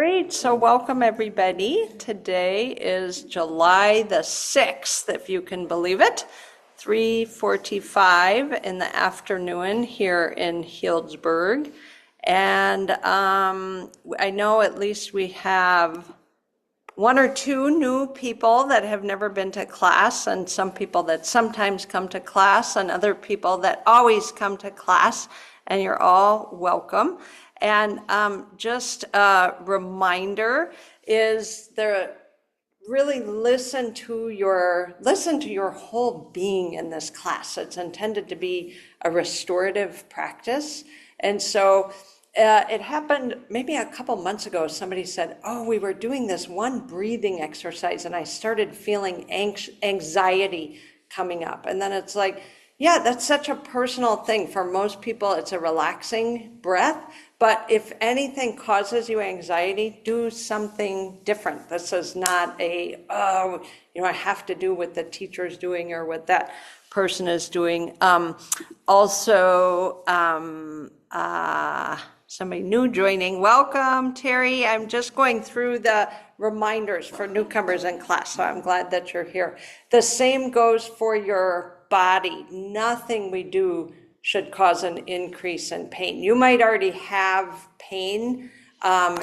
Great, so welcome everybody. Today is July the 6th, if you can believe it, 3:45 in the afternoon here in Healdsburg. And I know at least we have one or two new people that have never been to class, and some people that sometimes come to class, and other people that always come to class, and you're all welcome. And just a reminder is really listen to your whole being in this class. It's intended to be a restorative practice. And so it happened maybe a couple months ago. Somebody said, oh, we were doing this one breathing exercise and I started feeling anxiety coming up. And then it's like, yeah, that's such a personal thing. For most people, it's a relaxing breath. But if anything causes you anxiety, do something different. This is not I have to do what the teacher's doing or what that person is doing. Somebody new joining. Welcome, Terry. I'm just going through the reminders for newcomers in class, so I'm glad that you're here. The same goes for your body. Nothing we do should cause an increase in pain. You might already have pain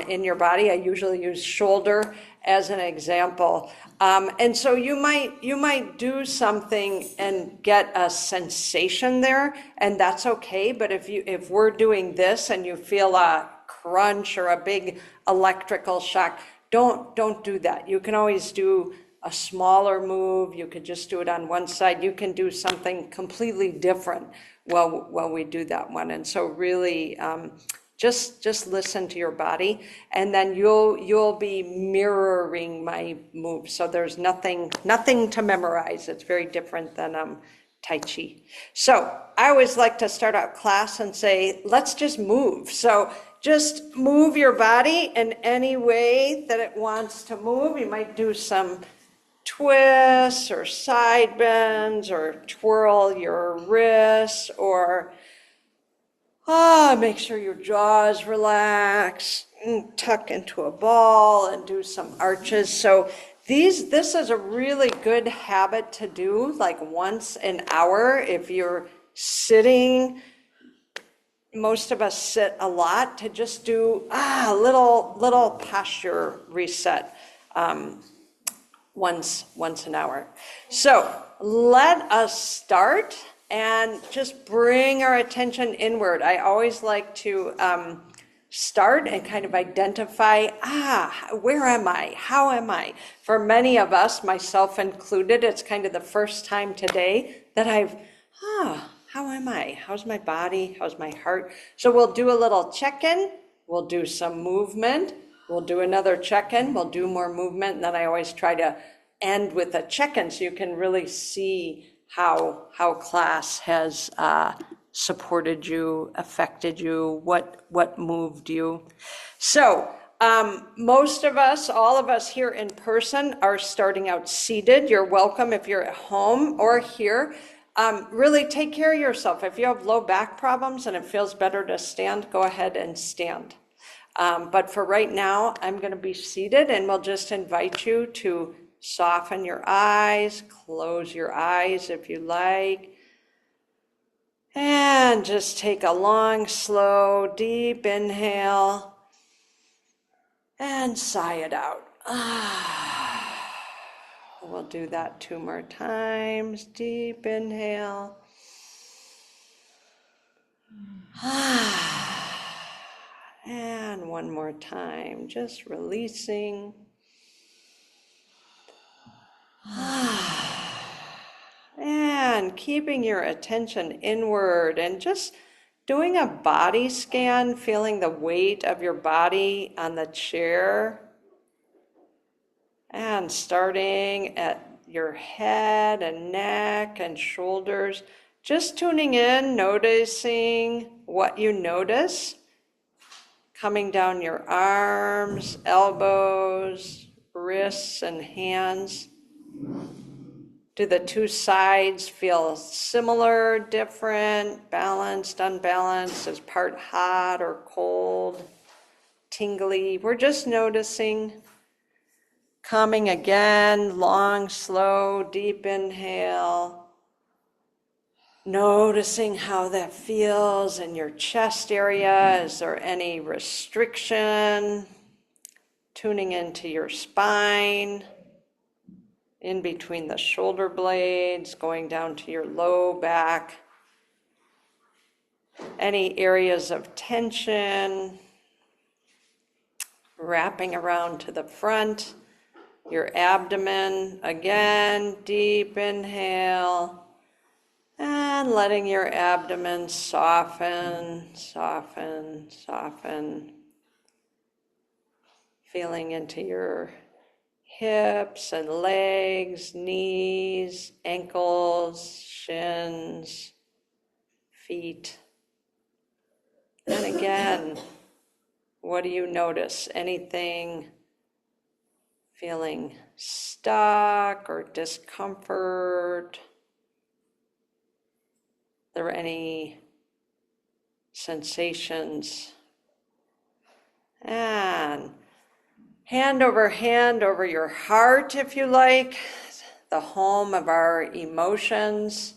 in your body. I usually use shoulder as an example. And so you might do something and get a sensation there, and that's okay. But if we're doing this and you feel a crunch or a big electrical shock, don't do that. You can always do a smaller move. You could just do it on one side. You can do something completely different while we do that one. And so really just listen to your body, and then you'll be mirroring my moves. So there's nothing to memorize. It's very different than Tai Chi. So I always like to start out class and say, let's just move. So just move your body in any way that it wants to move. You might do some twists or side bends or twirl your wrists, or make sure your jaws relax, tuck into a ball and do some arches. So this is a really good habit to do like once an hour. If you're sitting, most of us sit a lot, to just do a little posture reset once an hour. So let us start and just bring our attention inward. I always like to start and kind of identify, where am I? How am I? For many of us, myself included, it's kind of the first time today that how am I? How's my body? How's my heart? So we'll do a little check-in. We'll do some movement. We'll do another check-in. We'll do more movement. And then I always try to end with a check-in so you can really see how class has supported you, affected you, what moved you. So most of us, all of us here in person, are starting out seated. You're welcome if you're at home or here. Really take care of yourself. If you have low back problems and it feels better to stand, go ahead and stand. But for right now, I'm going to be seated, and we'll just invite you to soften your eyes, close your eyes if you like, and just take a long, slow, deep inhale and sigh it out. We'll do that 2 more times. Deep inhale. And 1 more time, just releasing. And keeping your attention inward and just doing a body scan, feeling the weight of your body on the chair. And starting at your head and neck and shoulders, just tuning in, noticing what you notice. Coming down your arms, elbows, wrists, and hands. Do the 2 sides feel similar, different, balanced, unbalanced? Is part hot or cold? tingly. We're just noticing. Coming again, long, slow, deep inhale. Noticing how that feels in your chest area. Is there any restriction? Tuning into your spine, in between the shoulder blades, going down to your low back. Any areas of tension, wrapping around to the front, your abdomen. Again, deep inhale, and letting your abdomen soften, soften, soften. Feeling into your hips and legs, knees, ankles, shins, feet. And again, what do you notice? Anything feeling stuck or discomfort? Are there any sensations? And hand over your heart, if you like, the home of our emotions,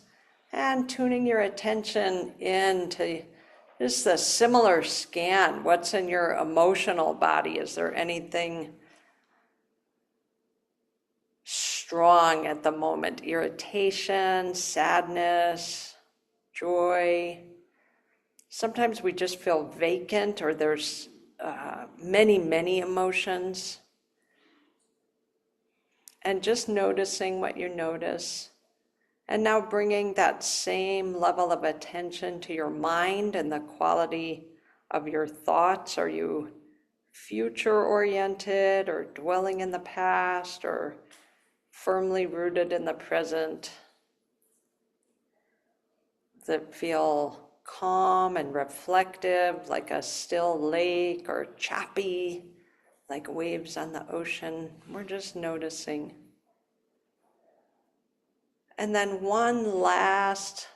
and tuning your attention into just a similar scan. What's in your emotional body? Is there anything strong at the moment? Irritation, sadness, joy. Sometimes we just feel vacant, or there's many emotions. And just noticing what you notice. And now bringing that same level of attention to your mind and the quality of your thoughts. Are you future-oriented or dwelling in the past or firmly rooted in the present? That feel calm and reflective, like a still lake, or choppy, like waves on the ocean? We're just noticing. And then one last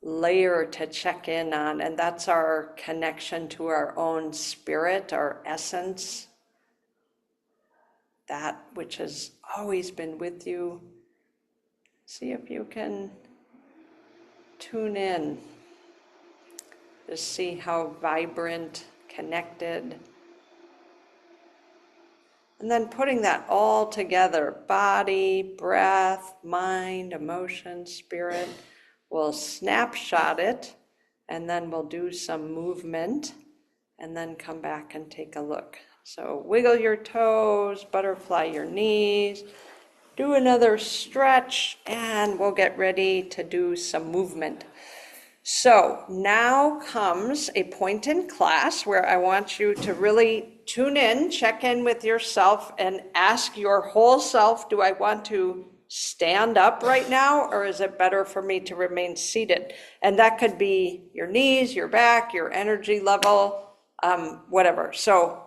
layer to check in on, and that's our connection to our own spirit, our essence, that which has always been with you. See if you can tune in to see how vibrant, connected. And then putting that all together, body, breath, mind, emotion, spirit. We'll snapshot it, and then we'll do some movement, and then come back and take a look. So wiggle your toes, butterfly your knees, do another stretch, and we'll get ready to do some movement. So now comes a point in class where I want you to really tune in, check in with yourself, and ask your whole self, do I want to stand up right now, or is it better for me to remain seated? And that could be your knees, your back, your energy level, whatever. So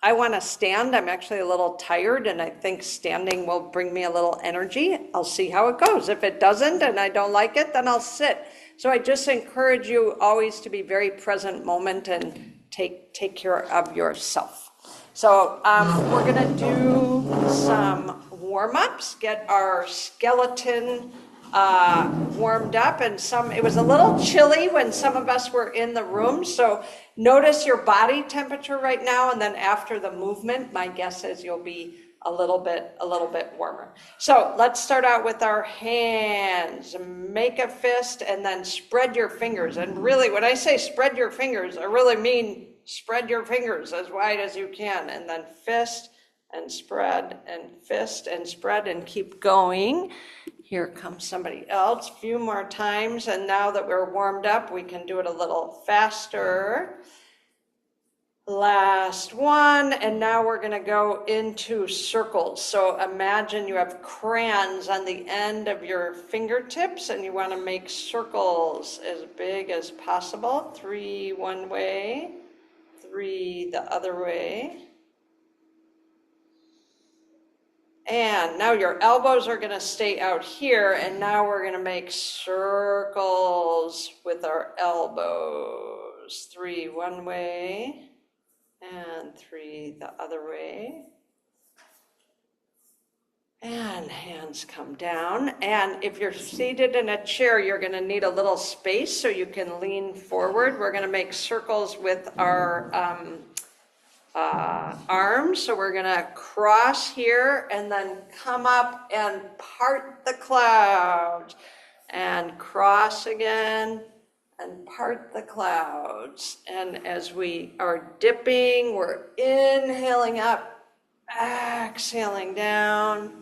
I want to stand. I'm actually a little tired, and I think standing will bring me a little energy. I'll see how it goes. If it doesn't and I don't like it, then I'll sit. So I just encourage you always to be very present moment and take care of yourself. So we're going to do some warm-ups, get our skeleton warmed up, and it was a little chilly when some of us were in the room, so notice your body temperature right now, and then after the movement, my guess is you'll be a little bit warmer. So let's start out with our hands. Make a fist and then spread your fingers. And really, when I say spread your fingers, I really mean spread your fingers as wide as you can, and then fist and spread and fist and spread, and keep going. Here comes somebody else. A few more times, and now that we're warmed up, we can do it a little faster. Last one, and now we're going to go into circles. So imagine you have crayons on the end of your fingertips, and you want to make circles as big as possible. 3 one way, 3 the other way. And now your elbows are going to stay out here, and now we're going to make circles with our elbows. 3 one way, and three the other way. And hands come down. And if you're seated in a chair, you're going to need a little space so you can lean forward. We're going to make circles with our arms. So we're going to cross here and then come up and part the clouds. And cross again and part the clouds. And as we are dipping, we're inhaling up, exhaling down.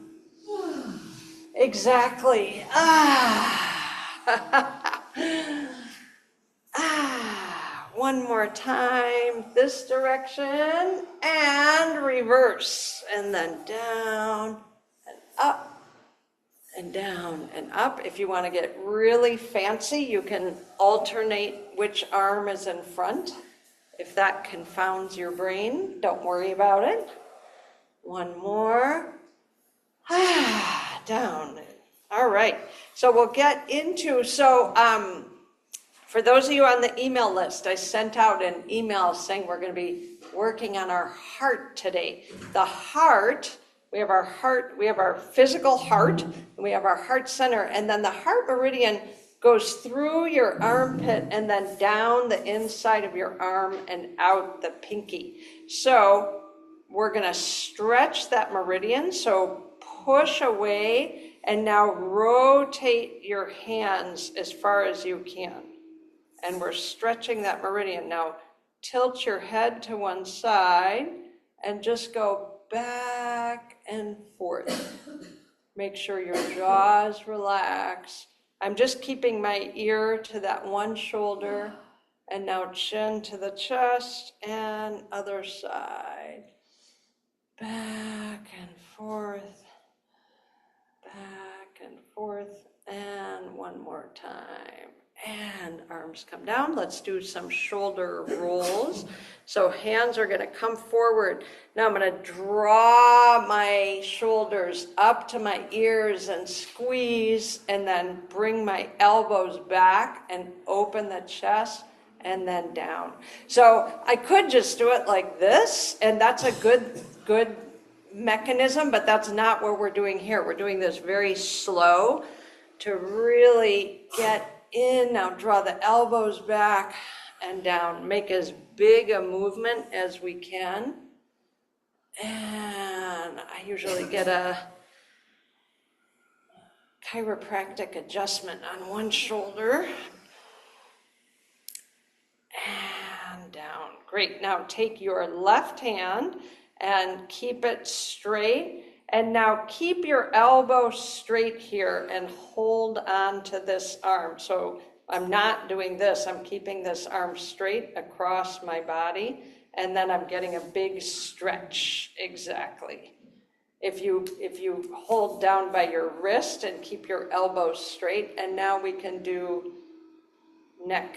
Exactly. One more time, this direction, and reverse, and then down and up and down and up. If you want to get really fancy, you can alternate which arm is in front. If that confounds your brain, don't worry about it. One more. Down. All right. So we'll get into, for those of you on the email list, I sent out an email saying we're going to be working on our heart today. The heart, we have our heart, we have our physical heart, and we have our heart center, and then the heart meridian goes through your armpit and then down the inside of your arm and out the pinky. So we're going to stretch that meridian, so push away and now rotate your hands as far as you can. And we're stretching that meridian. Now tilt your head to one side and just go back and forth. Make sure your jaws relax. I'm just keeping my ear to that one shoulder, and now chin to the chest and other side. Back and forth, back and forth, and one more time. And arms come down. Let's do some shoulder rolls. So hands are going to come forward. Now I'm going to draw my shoulders up to my ears and squeeze, and then bring my elbows back and open the chest and then down. So I could just do it like this, and that's a good mechanism, but that's not what we're doing here. We're doing this very slow to really get in. Now draw the elbows back and down. Make as big a movement as we can. And I usually get a chiropractic adjustment on one shoulder. And down. Great. Now take your left hand and keep it straight. And now keep your elbow straight here and hold on to this arm. So I'm not doing this. I'm keeping this arm straight across my body. And then I'm getting a big stretch. Exactly. If you hold down by your wrist and keep your elbow straight. And now we can do neck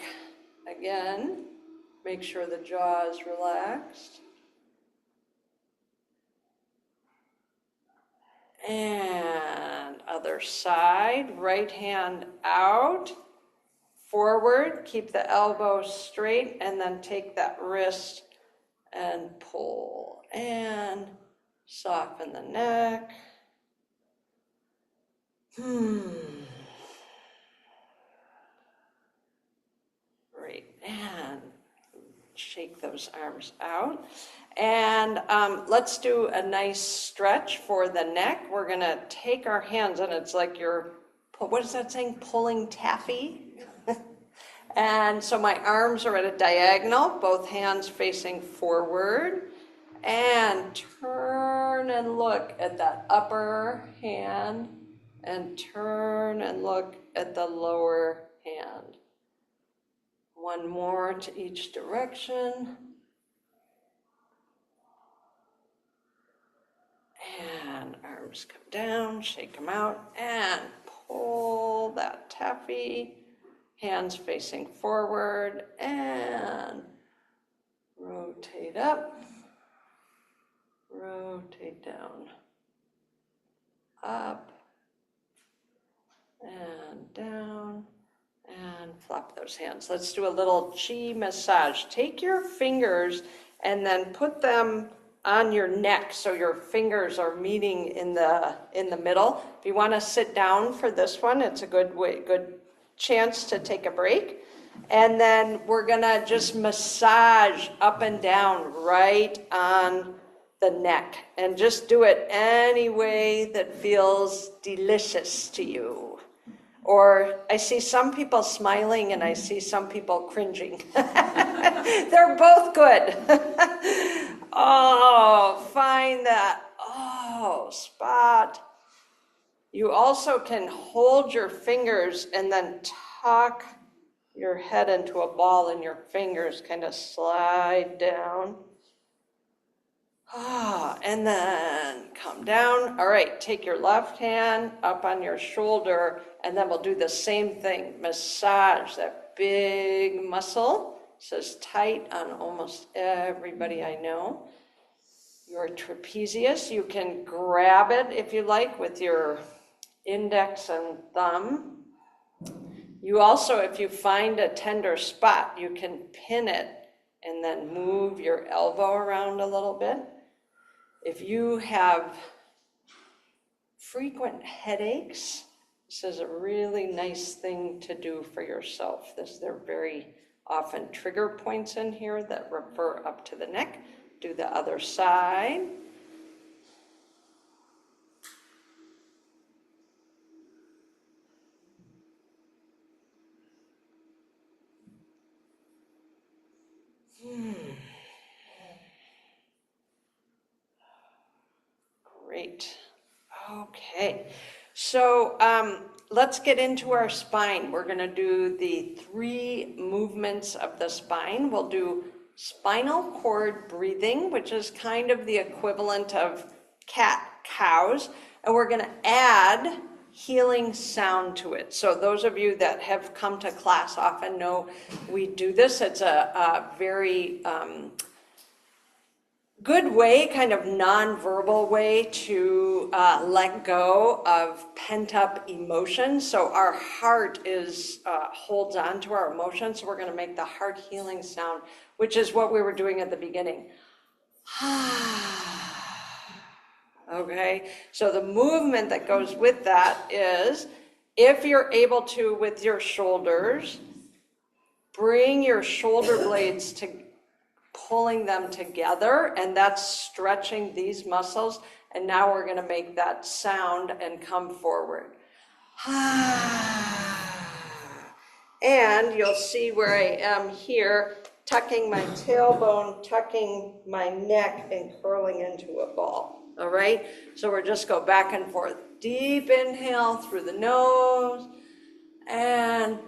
again. Make sure the jaw is relaxed. And other side, right hand out, forward, keep the elbow straight, and then take that wrist and pull, and soften the neck. Great, and shake those arms out. And let's do a nice stretch for the neck. We're going to take our hands, and it's like you're, what is that saying? Pulling taffy? And so my arms are at a diagonal, both hands facing forward. And turn and look at that upper hand, and turn and look at the lower hand. One more to each direction. And arms come down, shake them out, and pull that taffy. Hands facing forward, and rotate up, rotate down, up, and down, and flop those hands. Let's do a little chi massage. Take your fingers and then put them on your neck so your fingers are meeting in the middle. If you want to sit down for this one, it's a good chance to take a break. And then we're gonna just massage up and down right on the neck, and just do it any way that feels delicious to you. Or I see some people smiling and I see some people cringing. They're both good. Oh, find that spot. You also can hold your fingers and then tuck your head into a ball and your fingers kind of slide down. And then come down. All right, take your left hand up on your shoulder, and then we'll do the same thing. Massage that big muscle. It says tight on almost everybody I know. Your trapezius, you can grab it if you like with your index and thumb. You also, if you find a tender spot, you can pin it and then move your elbow around a little bit. If you have frequent headaches, this is a really nice thing to do for yourself. There are very often trigger points in here that refer up to the neck. Do the other side. Great. Okay. So let's get into our spine. We're going to do the 3 movements of the spine. We'll do spinal cord breathing, which is kind of the equivalent of cat-cows. And we're going to add healing sound to it. So those of you that have come to class often know we do this. It's a very good way, kind of non-verbal way to let go of pent-up emotions. So our heart holds on to our emotions. So we're going to make the heart healing sound, which is what we were doing at the beginning. Okay, so the movement that goes with that is, if you're able to, with your shoulders, bring your shoulder blades to pulling them together, and that's stretching these muscles. And now we're going to make that sound and come forward. And you'll see where I am here, tucking my tailbone, tucking my neck, and curling into a ball. All right, so we're just go back and forth. Deep inhale through the nose, and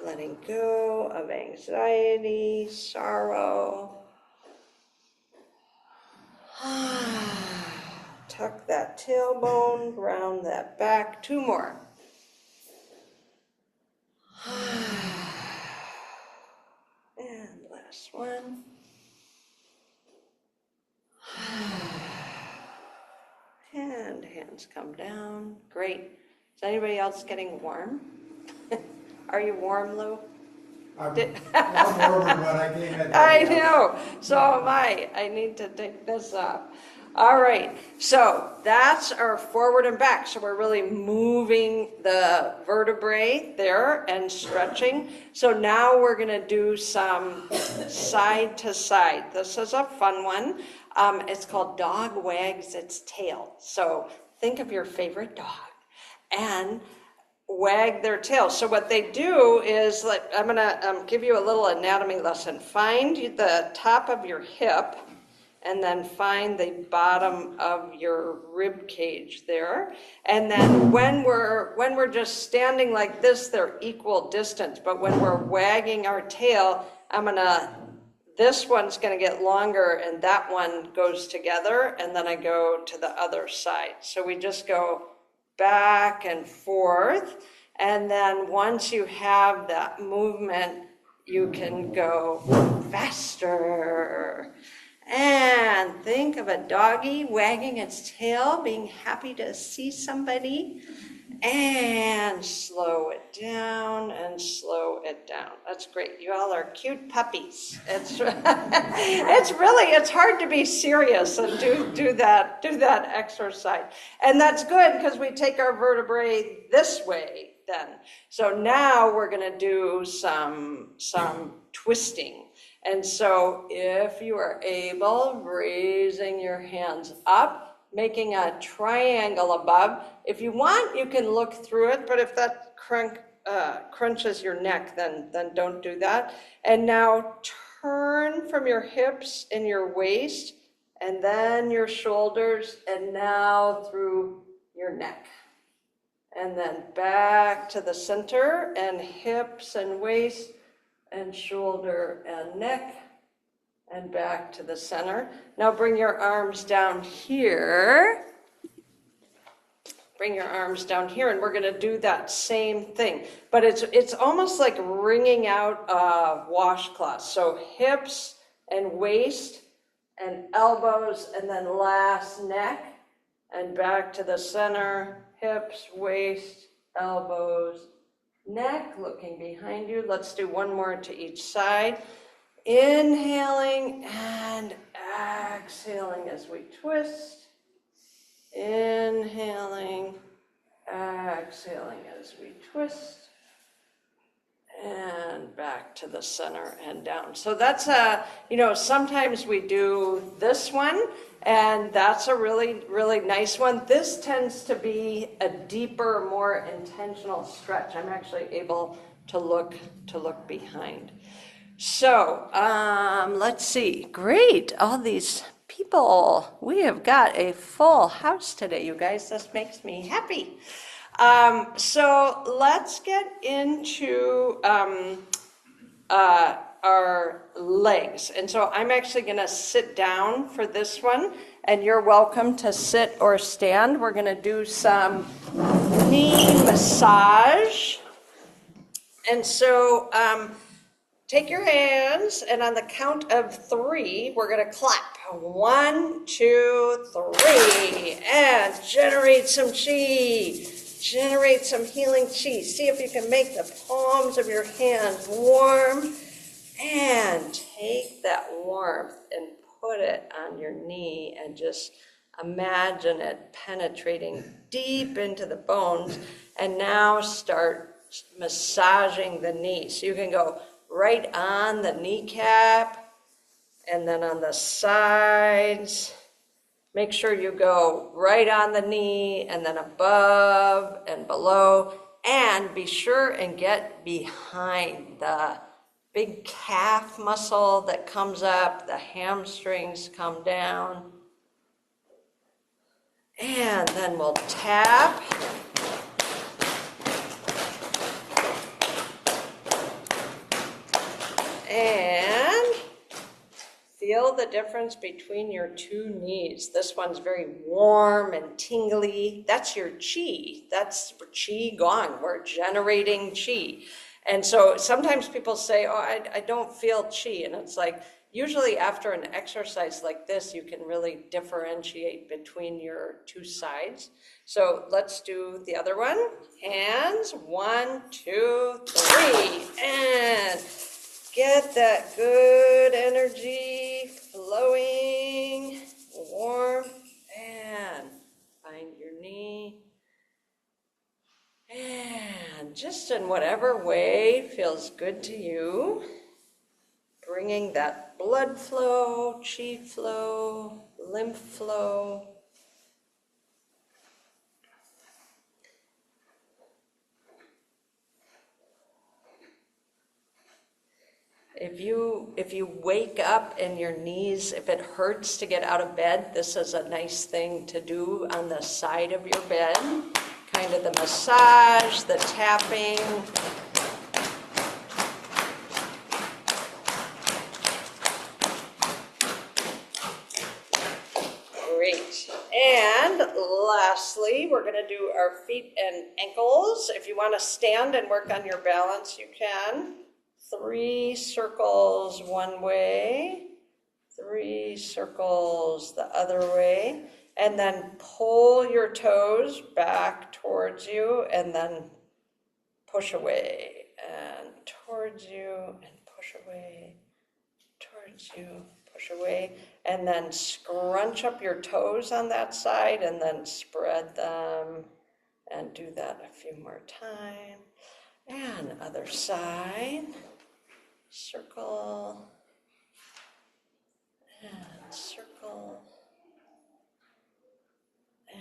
letting go of anxiety, sorrow. Tuck that tailbone, round that back. 2 more. And last one. And hands come down. Great. Is anybody else getting warm? Are you warm, Lou? I'm warmer when I came in. I know. So am I. I need to take this off. All right, so that's our forward and back. So we're really moving the vertebrae there and stretching. So now we're going to do some side to side. This is a fun one. It's called Dog Wags Its Tail. So think of your favorite dog and wag their tail. So what they do is, I'm going to give you a little anatomy lesson. Find the top of your hip, and then find the bottom of your rib cage there. And then when we're just standing like this, they're equal distance. But when we're wagging our tail, this one's gonna get longer and that one goes together, and then I go to the other side. So we just go back and forth. And then once you have that movement, you can go faster. And think of a doggy wagging its tail, being happy to see somebody. And slow it down and slow it down. That's great. You all are cute puppies. It's it's hard to be serious and do that exercise. And that's good because we take our vertebrae this way then. So now we're going to do some twisting. And so if you are able, raising your hands up, making a triangle above. If you want, you can look through it, but if that crunches your neck, then don't do that. And now turn from your hips and your waist, and then your shoulders, and now through your neck. And then back to the center, and hips and waist, and shoulder and neck, and back to the center. Now bring your arms down here. Bring your arms down here, and we're going to do that same thing. But it's almost like wringing out a washcloth. So hips and waist and elbows, and then last neck, and back to the center. Hips, waist, elbows, neck, looking behind you. Let's do one more to each side. Inhaling and exhaling as we twist. Inhaling, exhaling as we twist. And back to the center and down. So that's sometimes we do this one, and that's a really, really nice one. This tends to be a deeper, more intentional stretch. I'm actually able to look behind. So let's see. Great, all these people. We have got a full house today, you guys. This makes me happy. So let's get into our legs. And so I'm actually going to sit down for this one, and you're welcome to sit or stand. We're going to do some knee massage. And so take your hands, and on the count of 3, we're going to clap. 1, 2, 3, and generate some chi. Generate some healing chi. See if you can make the palms of your hands warm, and take that warmth and put it on your knee, and just imagine it penetrating deep into the bones. And now start massaging the knee. So you can go right on the kneecap, and then on the sides. Make sure you go right on the knee, and then above and below, and be sure and get behind the big calf muscle that comes up, the hamstrings come down. And then we'll tap. And feel the difference between your 2 knees. This one's very warm and tingly. That's your chi. That's chi gong. We're generating chi. And so sometimes people say, oh, I don't feel chi. And it's like, usually after an exercise like this, you can really differentiate between your 2 sides. So let's do the other one. Hands, 1, 2, 3, and get that good energy flowing, warm, and find your knee. And just in whatever way feels good to you, bringing that blood flow, chi flow, lymph flow. If you wake up and your knees, if it hurts to get out of bed, this is a nice thing to do on the side of your bed. Kind of the massage, the tapping. Great. And lastly, we're going to do our feet and ankles. If you want to stand and work on your balance, you can. 3 circles one way, 3 circles the other way, and then pull your toes back towards you, and then push away, and towards you, and push away, towards you, push away, and then scrunch up your toes on that side, and then spread them, and do that a few more times. And other side, circle, and circle,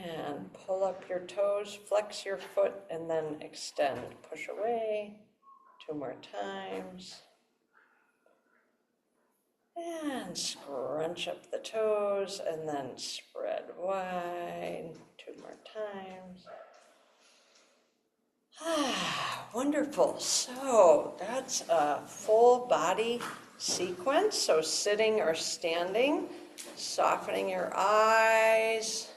and pull up your toes, flex your foot, and then extend, push away, 2 more times, and scrunch up the toes, and then spread wide, 2 more times. Wonderful. So that's a full body sequence. So sitting or standing, softening your eyes.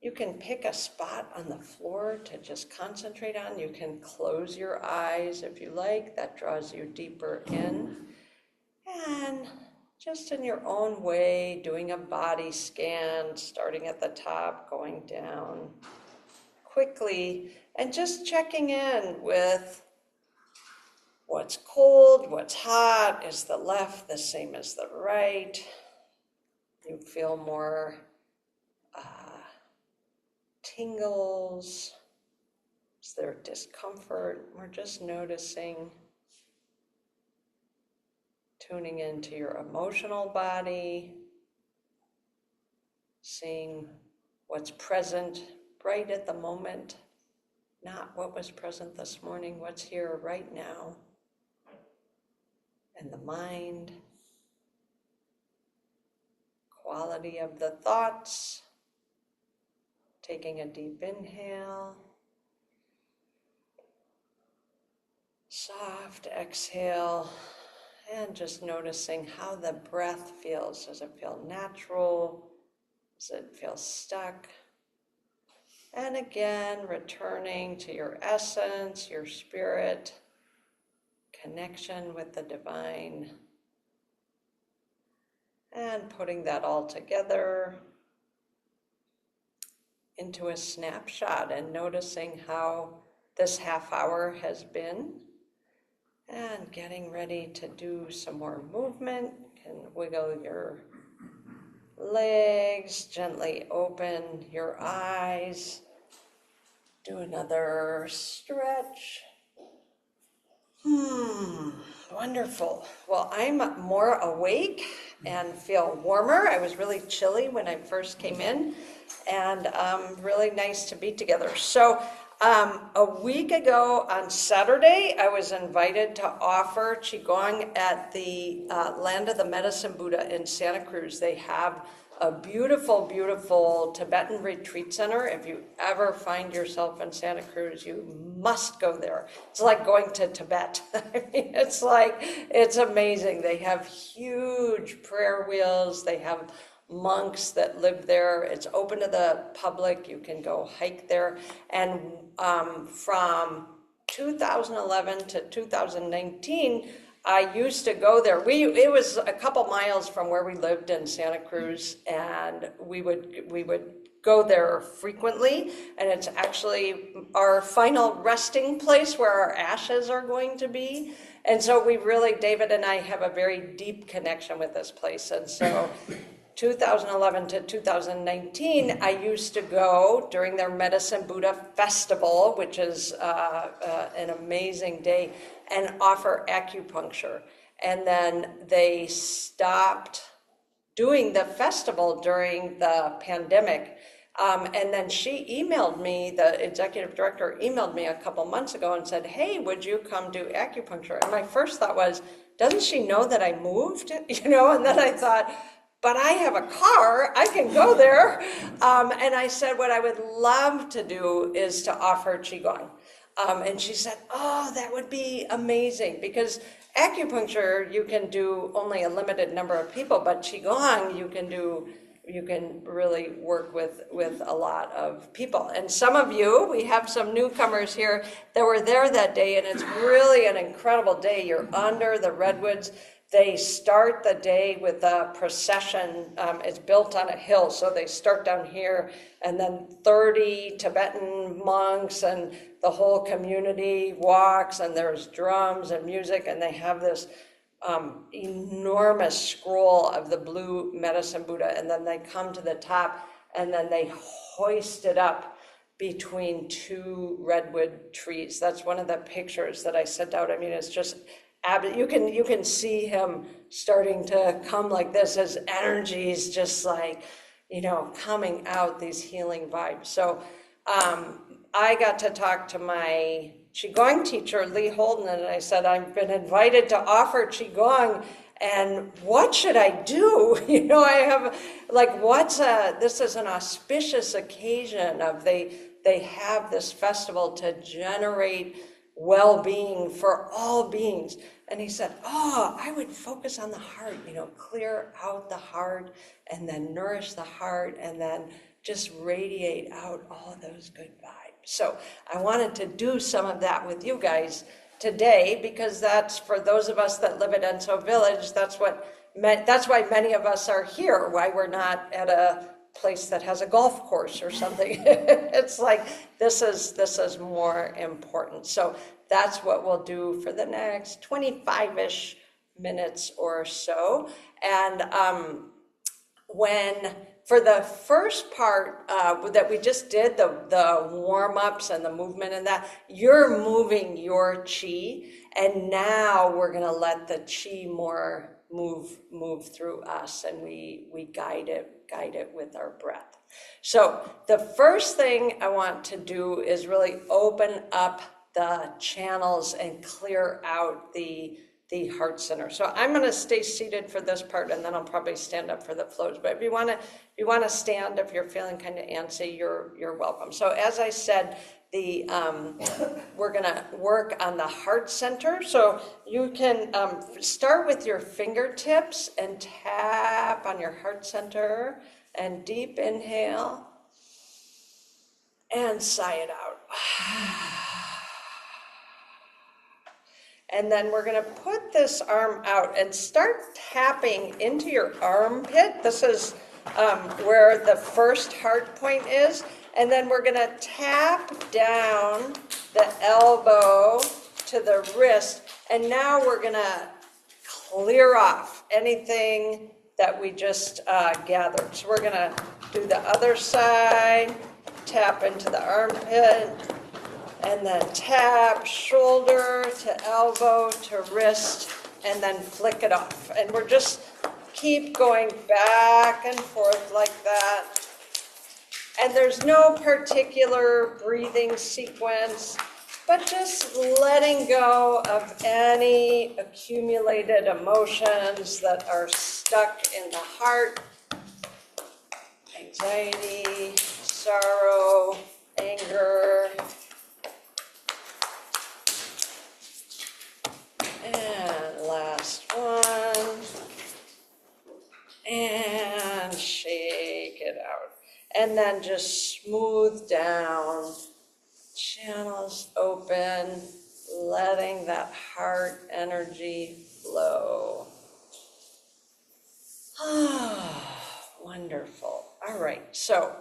You can pick a spot on the floor to just concentrate on. You can close your eyes if you like. That draws you deeper in. And just in your own way, doing a body scan, starting at the top, going down quickly, and just checking in with what's cold, what's hot. Is the left the same as the right? You feel more tingles? Is there discomfort? We're just noticing, tuning into your emotional body, seeing what's present right at the moment, not what was present this morning, what's here right now, and the mind, quality of the thoughts, taking a deep inhale, soft exhale, and just noticing how the breath feels. Does it feel natural? Does it feel stuck? And again, returning to your essence, your spirit, connection with the divine, and putting that all together into a snapshot and noticing how this half hour has been, and getting ready to do some more movement. You can wiggle your legs, gently open your eyes, do another stretch. Wonderful. Well, I'm more awake and feel warmer. I was really chilly when I first came in, and really nice to be together. So a week ago on Saturday, I was invited to offer Qigong at the Land of the Medicine Buddha in Santa Cruz. They have a beautiful, beautiful Tibetan retreat center. If you ever find yourself in Santa Cruz, you must go there. It's like going to Tibet. I mean, it's amazing. They have huge prayer wheels. They have monks that live there. It's open to the public. You can go hike there. And from 2011 to 2019, I used to go there. It was a couple miles from where we lived in Santa Cruz, and we would go there frequently. And it's actually our final resting place where our ashes are going to be. And so David and I have a very deep connection with this place. And so 2011 to 2019, I used to go during their Medicine Buddha Festival, which is an amazing day, and offer acupuncture. And then they stopped doing the festival during the pandemic. And then she emailed me, the executive director emailed me a couple months ago and said, hey, would you come do acupuncture? And my first thought was, doesn't she know that I moved? And then I thought, but I have a car, I can go there. And I said, what I would love to do is to offer Qigong. And she said, oh, that would be amazing, because acupuncture, you can do only a limited number of people, but Qigong, you can really work with a lot of people. And some of you, we have some newcomers here that were there that day, and it's really an incredible day. You're under the redwoods. They start the day with a procession. It's built on a hill, so they start down here, and then 30 Tibetan monks and the whole community walks, and there's drums and music, and they have this enormous scroll of the blue medicine Buddha, and then they come to the top, and then they hoist it up between two redwood trees. That's one of the pictures that I sent out. I mean, it's just you can see him starting to come like this. His energy is just like, coming out, these healing vibes. So I got to talk to my Qigong teacher, Lee Holden, and I said, I've been invited to offer Qigong, and what should I do? I have, this is an auspicious occasion of they have this festival to generate well-being for all beings. And he said, I would focus on the heart, clear out the heart and then nourish the heart and then just radiate out all those good vibes. So I wanted to do some of that with you guys today, because that's, for those of us that live at Enso Village, that's why many of us are here, why we're not at a place that has a golf course or something. It's like, this is more important. So that's what we'll do for the next 25-ish minutes or so. And for the first part that we just did, the warm-ups and the movement and that, you're moving your chi, and now we're gonna let the chi more move through us, and we guide it with our breath. So the first thing I want to do is really open up the channels and clear out the heart center. So I'm going to stay seated for this part, and then I'll probably stand up for the flows. But if you want to stand, if you're feeling kind of antsy, you're welcome. So as I said, we're going to work on the heart center. So you can start with your fingertips and tap on your heart center, and deep inhale and sigh it out. And then we're going to put this arm out and start tapping into your armpit. This is where the first heart point is. And then we're going to tap down the elbow to the wrist. And now we're going to clear off anything that we just gathered. So we're going to do the other side, tap into the armpit, and then tap shoulder to elbow to wrist, and then flick it off. And we're just keep going back and forth like that. And there's no particular breathing sequence, but just letting go of any accumulated emotions that are stuck in the heart. Anxiety, sorrow, anger. And last one. And shake it out. And then just smooth down, channels open, letting that heart energy flow. Wonderful. All right, so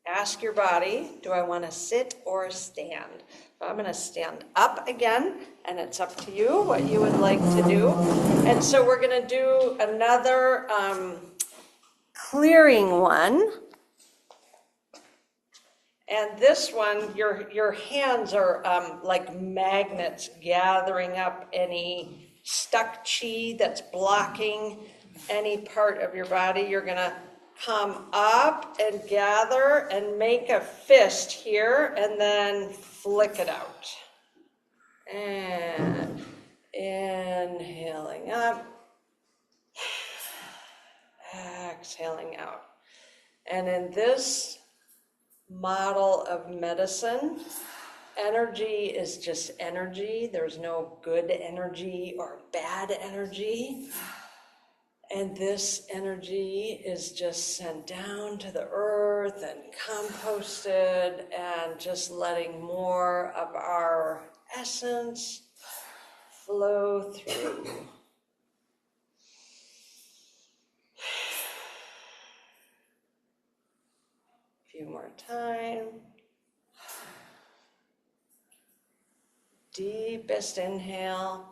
ask your body, do I want to sit or stand? So I'm going to stand up again, and it's up to you what you would like to do. And so we're going to do another clearing one. And this one, your hands are like magnets gathering up any stuck chi that's blocking any part of your body. You're going to come up and gather and make a fist here, and then flick it out. And inhaling up, exhaling out. And in this model of medicine, energy is just energy. There's no good energy or bad energy. And this energy is just sent down to the earth and composted, and just letting more of our essence flow through. few more times. Deepest inhale.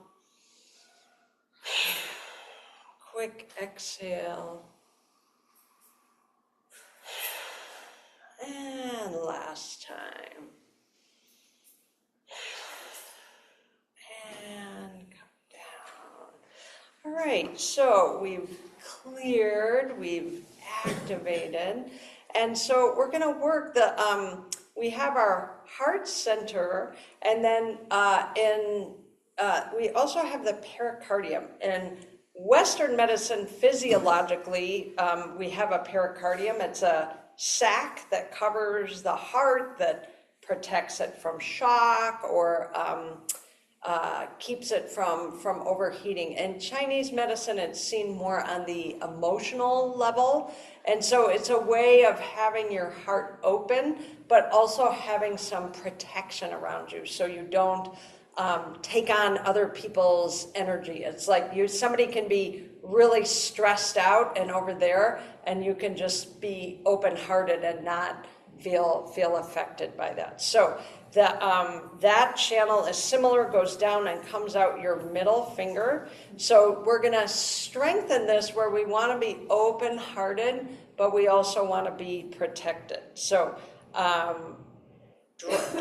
Quick exhale. And last time. And come down. All right, so we've cleared, we've activated, and so we're going to work we have our heart center, and then we also have the pericardium. In Western medicine, physiologically, we have a pericardium. It's a sac that covers the heart that protects it from shock or keeps it from overheating. In Chinese medicine, it's seen more on the emotional level. And so it's a way of having your heart open, but also having some protection around you so you don't take on other people's energy. It's like somebody can be really stressed out and over there, and you can just be open-hearted and not feel affected by that. So that channel is similar, goes down and comes out your middle finger. So we're going to strengthen this where we want to be open-hearted, but we also want to be protected. So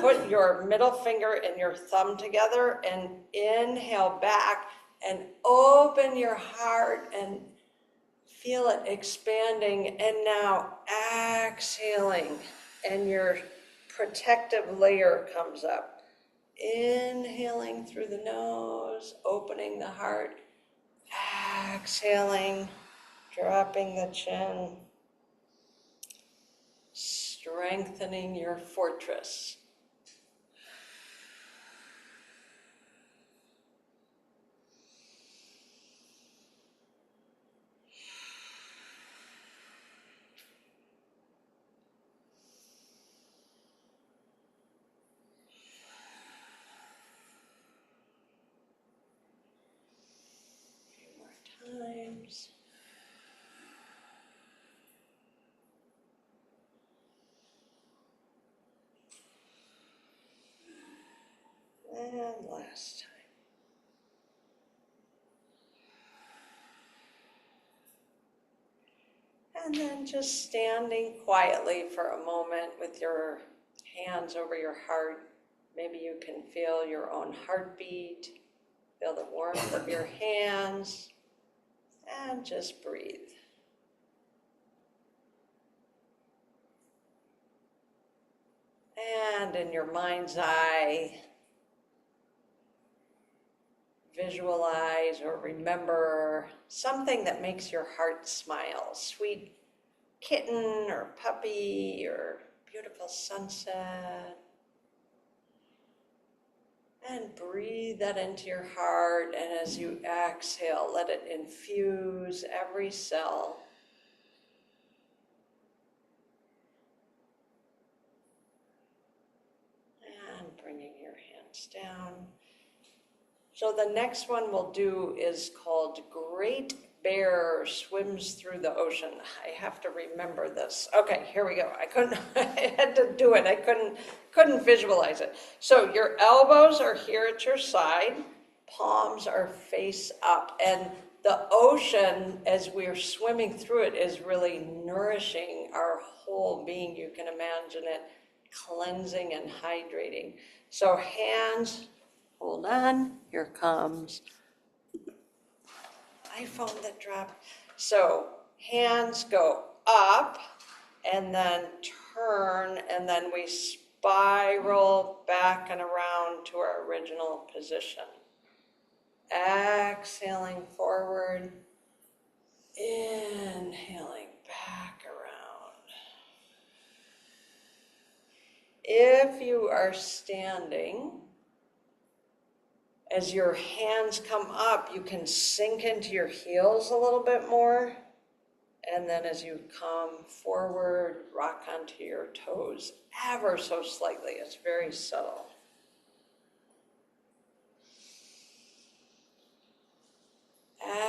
put your middle finger and your thumb together and inhale back and open your heart and feel it expanding. And now exhaling, and your protective layer comes up. Inhaling through the nose, opening the heart. Exhaling, dropping the chin. Strengthening your fortress. Times. And last time. And then just standing quietly for a moment with your hands over your heart. Maybe you can feel your own heartbeat, feel the warmth of your hands, and just breathe. And in your mind's eye, visualize or remember something that makes your heart smile. Sweet kitten or puppy or beautiful sunset. And breathe that into your heart, and as you exhale, let it infuse every cell. And bringing your hands down. So the next one we'll do is called Great Bear Swims Through the Ocean. I have to remember this. Okay, here we go. I had to do it. I couldn't visualize it. So your elbows are here at your side, palms are face up, and the ocean, as we're swimming through it, is really nourishing our whole being. You can imagine it cleansing and hydrating. So hands, hold on, here comes iPhone that dropped. So hands go up and then turn, and then we spiral back and around to our original position. Exhaling forward, inhaling back around. If you are standing, as your hands come up, you can sink into your heels a little bit more. And then as you come forward, rock onto your toes ever so slightly. It's very subtle.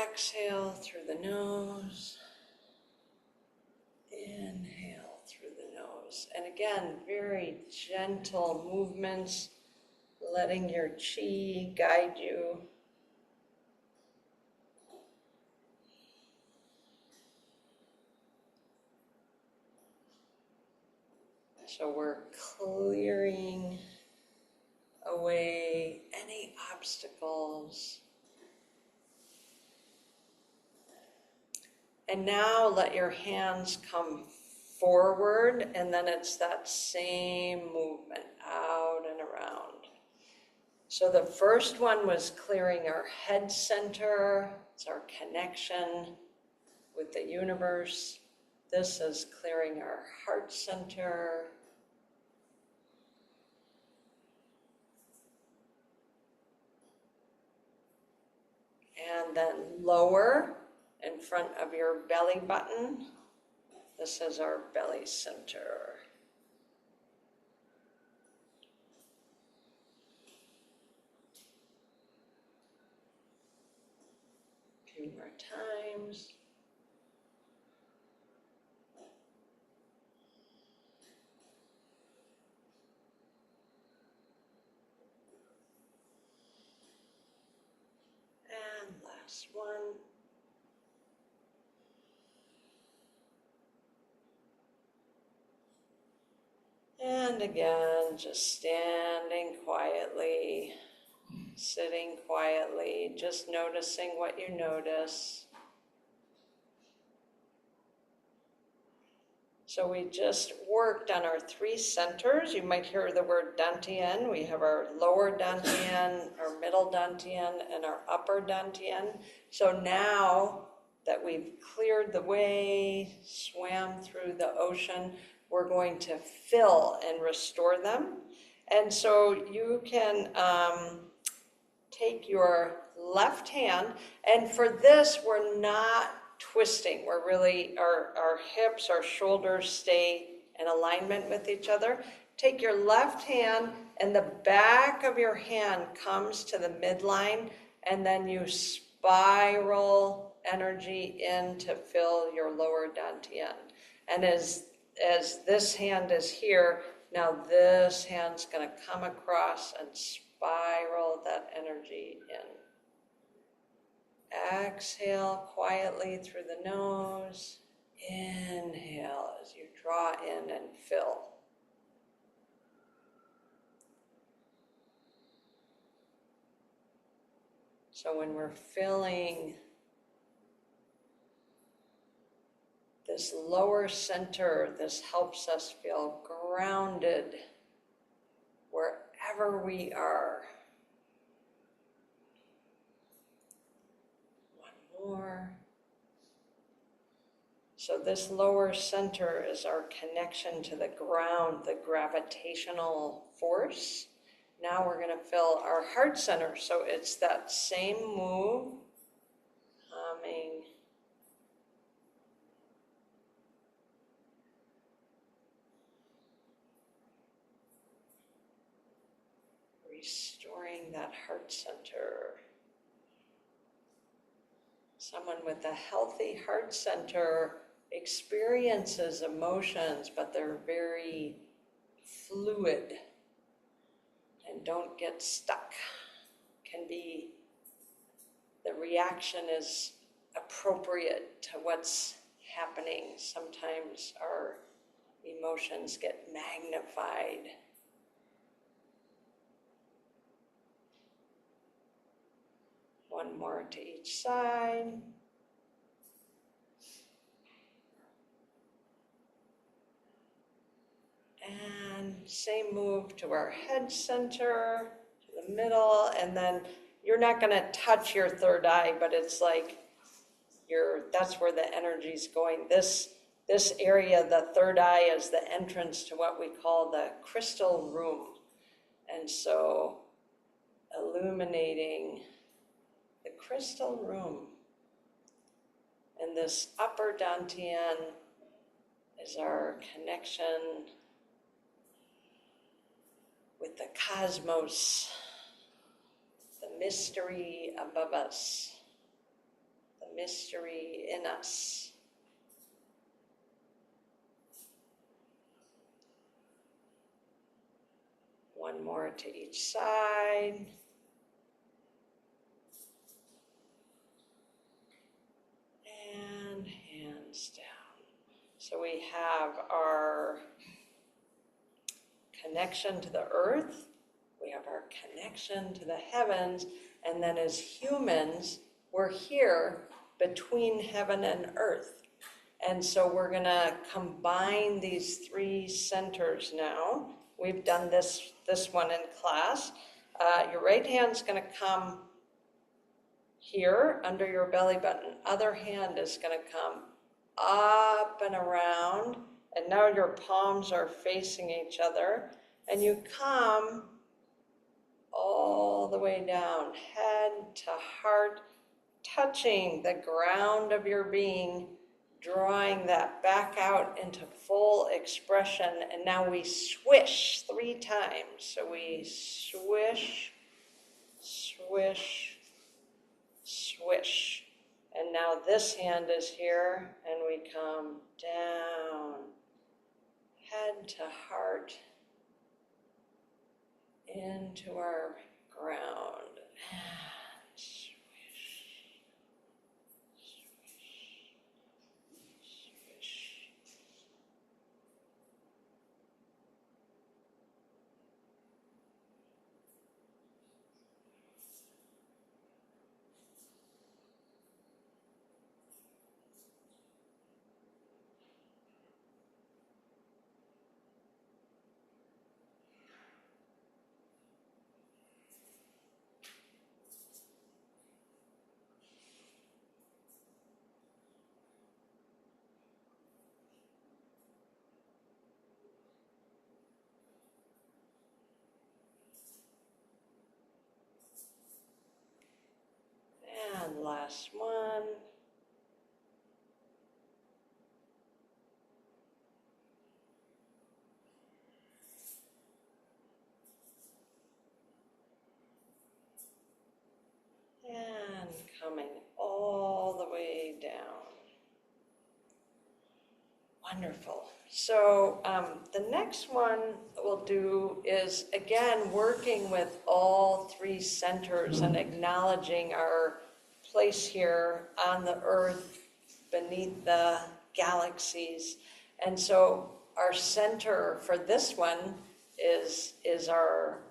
Exhale through the nose. Inhale through the nose. nose. And again, very gentle movements, letting your chi guide you. So we're clearing away any obstacles. And now let your hands come forward, and then it's that same movement out and around. So the first one was clearing our head center. It's our connection with the universe. This is clearing our heart center. And then lower in front of your belly button. This is our belly center. A few more times. And last one. And again, just standing quietly, sitting quietly, just noticing what you notice. So we just worked on our 3 centers. You might hear the word dantian. We have our lower dantian, our middle dantian, and our upper dantian. So now that we've cleared the way, swam through the ocean, we're going to fill and restore them. And so you can take your left hand, and for this, we're not twisting. We're really, our hips, our shoulders stay in alignment with each other. Take your left hand, and the back of your hand comes to the midline, and then you spiral energy in to fill your lower dantian. And as this hand is here, now this hand's going to come across and spiral that energy in. Exhale quietly through the nose. Inhale as you draw in and fill. So when we're filling this lower center, this helps us feel grounded wherever we are. One more. So this lower center is our connection to the ground, the gravitational force. Now we're going to fill our heart center. So it's that same move, humming. Restoring that heart center. Someone with a healthy heart center experiences emotions, but they're very fluid and don't get stuck. The reaction is appropriate to what's happening. Sometimes our emotions get magnified. One more to each side. And same move to our head center, to the middle, and then you're not going to touch your third eye, but it's like that's where the energy's going. This area, the third eye, is the entrance to what we call the crystal room. And so illuminating the crystal room. And this upper dantian is our connection with the cosmos, the mystery above us, the mystery in us. one more to each side. And hands down. So we have our connection to the earth, we have our connection to the heavens, and then as humans, we're here between heaven and earth. And so we're going to combine these three centers now. We've done this one in class. Your right hand's going to come here under your belly button. Other hand is going to come up and around. And now your palms are facing each other. And you come all the way down, head to heart, touching the ground of your being, drawing that back out into full expression. And now we swish 3 times. So we swish, swish, swish. And now this hand is here, and we come down, head to heart, into our ground. And swish, swish, swish. And last one. And coming all the way down. Wonderful. So the next one we'll do is, again, working with all 3 centers and acknowledging our place here on the earth beneath the galaxies. And so our center for this one is our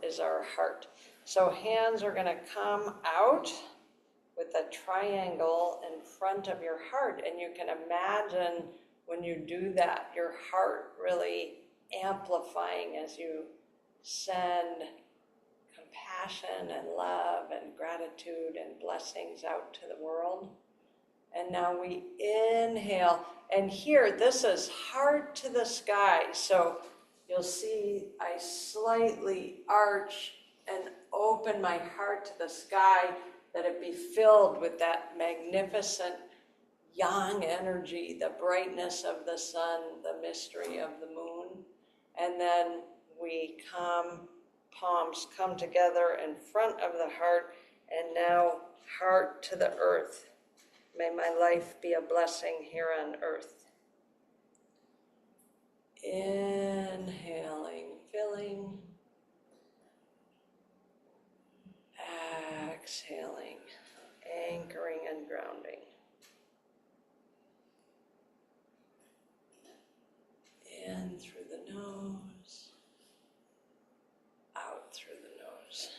heart. So hands are going to come out with a triangle in front of your heart, and you can imagine when you do that, your heart really amplifying as you send compassion and love and gratitude and blessings out to the world. And now we inhale, and here, this is heart to the sky. So you'll see I slightly arch and open my heart to the sky, that it be filled with that magnificent yang energy, the brightness of the sun, the mystery of the moon. And then we palms come together in front of the heart, and now heart to the earth. May my life be a blessing here on earth. Inhaling, filling. Exhaling, anchoring and grounding. In through the nose, out through the nose.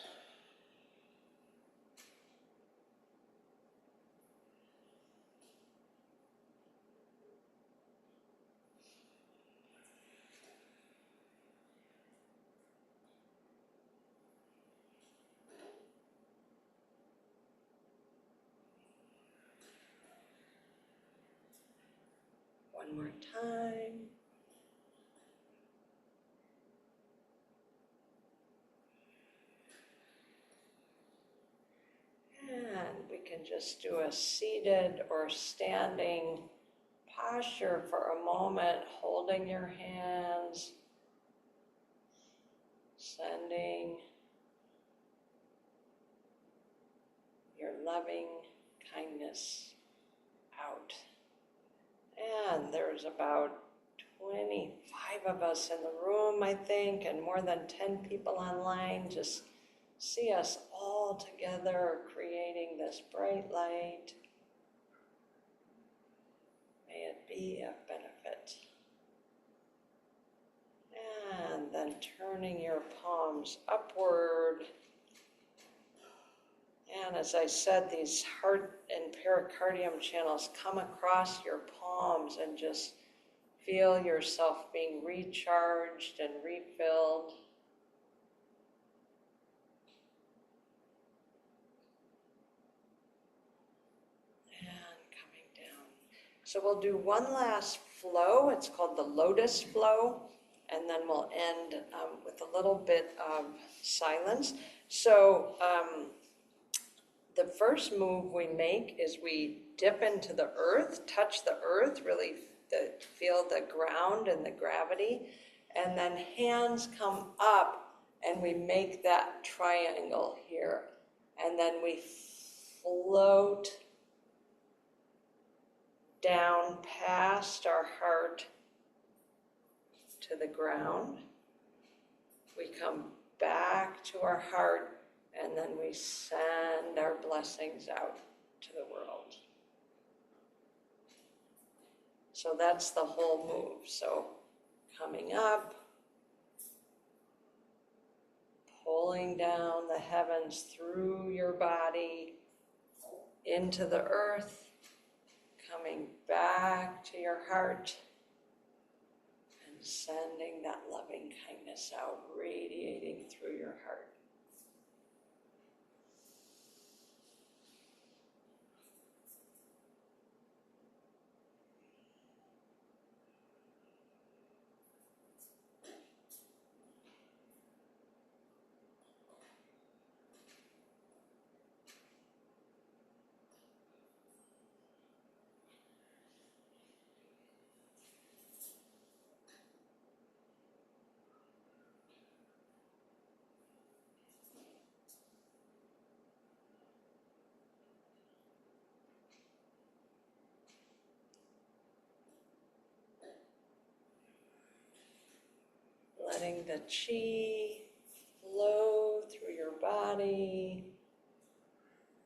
One more time. And we can just do a seated or standing posture for a moment, holding your hands, sending your loving kindness out. And there's about 25 of us in the room, I think, and more than 10 people online. Just see us all together creating this bright light. May it be of benefit. And then turning your palms upward. And as I said, these heart and pericardium channels come across your palms, and just feel yourself being recharged and refilled. And coming down. So we'll do one last flow. It's called the lotus flow. And then we'll end with a little bit of silence. So the first move we make is we dip into the earth, touch the earth, really feel the ground and the gravity. And then hands come up and we make that triangle here. And then we float down past our heart to the ground. We come back to our heart, and then we send our blessings out to the world. So that's the whole move. So coming up, pulling down the heavens through your body into the earth, coming back to your heart, and sending that loving kindness out, radiating through your heart. Letting the chi flow through your body,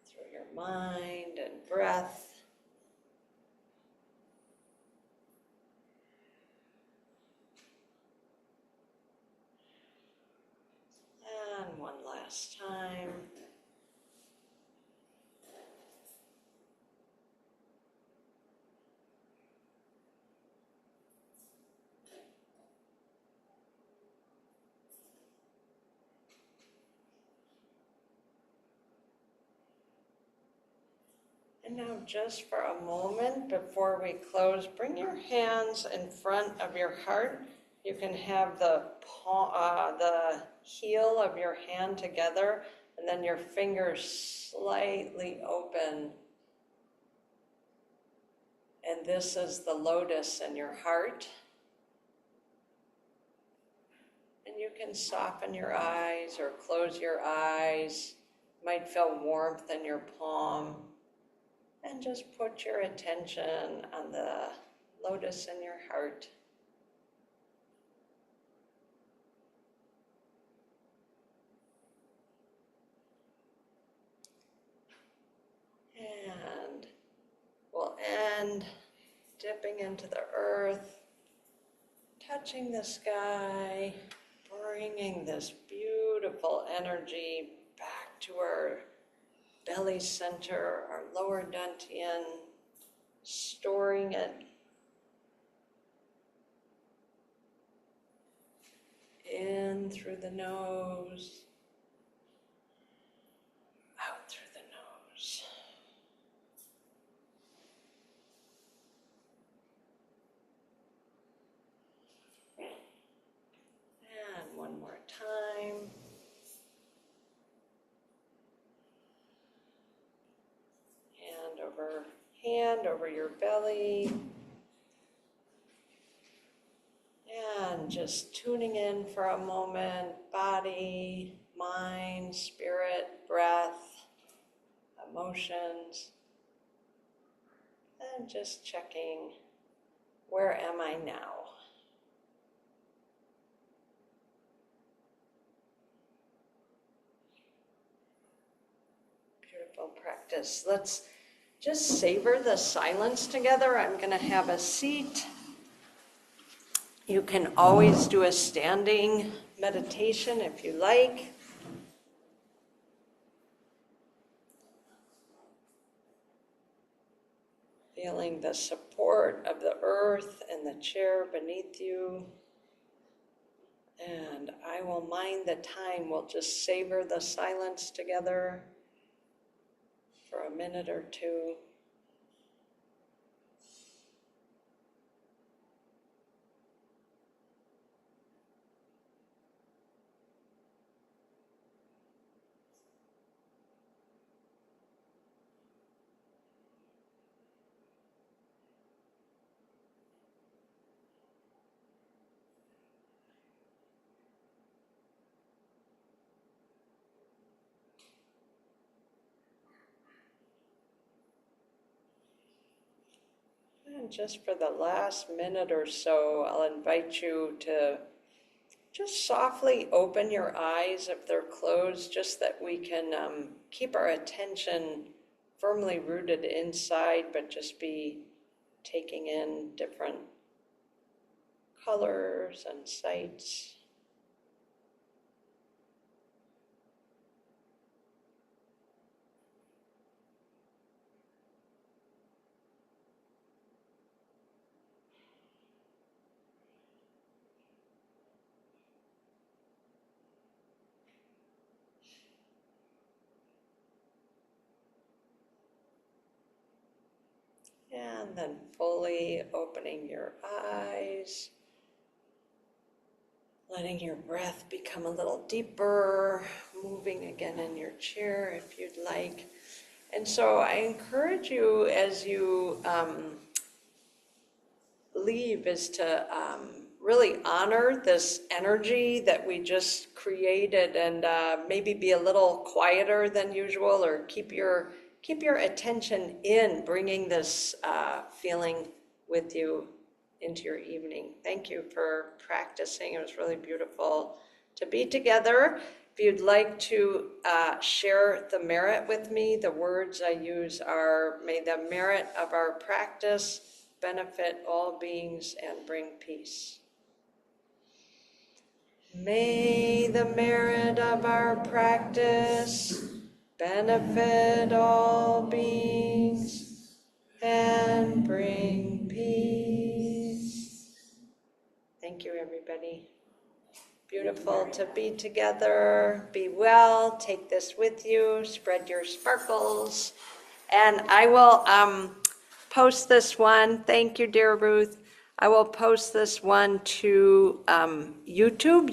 through your mind and breath. And one last time. And now just for a moment before we close, bring your hands in front of your heart. You can have the heel of your hand together, and then your fingers slightly open. And this is the lotus in your heart. And you can soften your eyes or close your eyes. You might feel warmth in your palm. And just put your attention on the lotus in your heart. And we'll end dipping into the earth, touching the sky, bringing this beautiful energy back to our belly center, our lower dantian, storing it in through the nose, out through the nose. And one more time. Hand over your belly. And just tuning in for a moment, body, mind, spirit, breath, emotions. And just checking, where am I now? Beautiful practice. Let's just savor the silence together. I'm going to have a seat. You can always do a standing meditation if you like. Feeling the support of the earth and the chair beneath you. And I will mind the time. We'll just savor the silence together for a minute or two. And just for the last minute or so, I'll invite you to just softly open your eyes if they're closed, just that we can keep our attention firmly rooted inside, but just be taking in different colors and sights. And then fully opening your eyes, letting your breath become a little deeper, moving again in your chair if you'd like. And so I encourage you as you leave is to really honor this energy that we just created and maybe be a little quieter than usual, or keep your attention in bringing this feeling with you into your evening. Thank you for practicing. It was really beautiful to be together. If you'd like to share the merit with me, the words I use are, may the merit of our practice benefit all beings and bring peace. May the merit of our practice benefit all beings and bring peace. Thank you, everybody. Beautiful to be together. Be well. Take this with you. Spread your sparkles. And I will post this one. Thank you, dear Ruth. I will post this one to YouTube.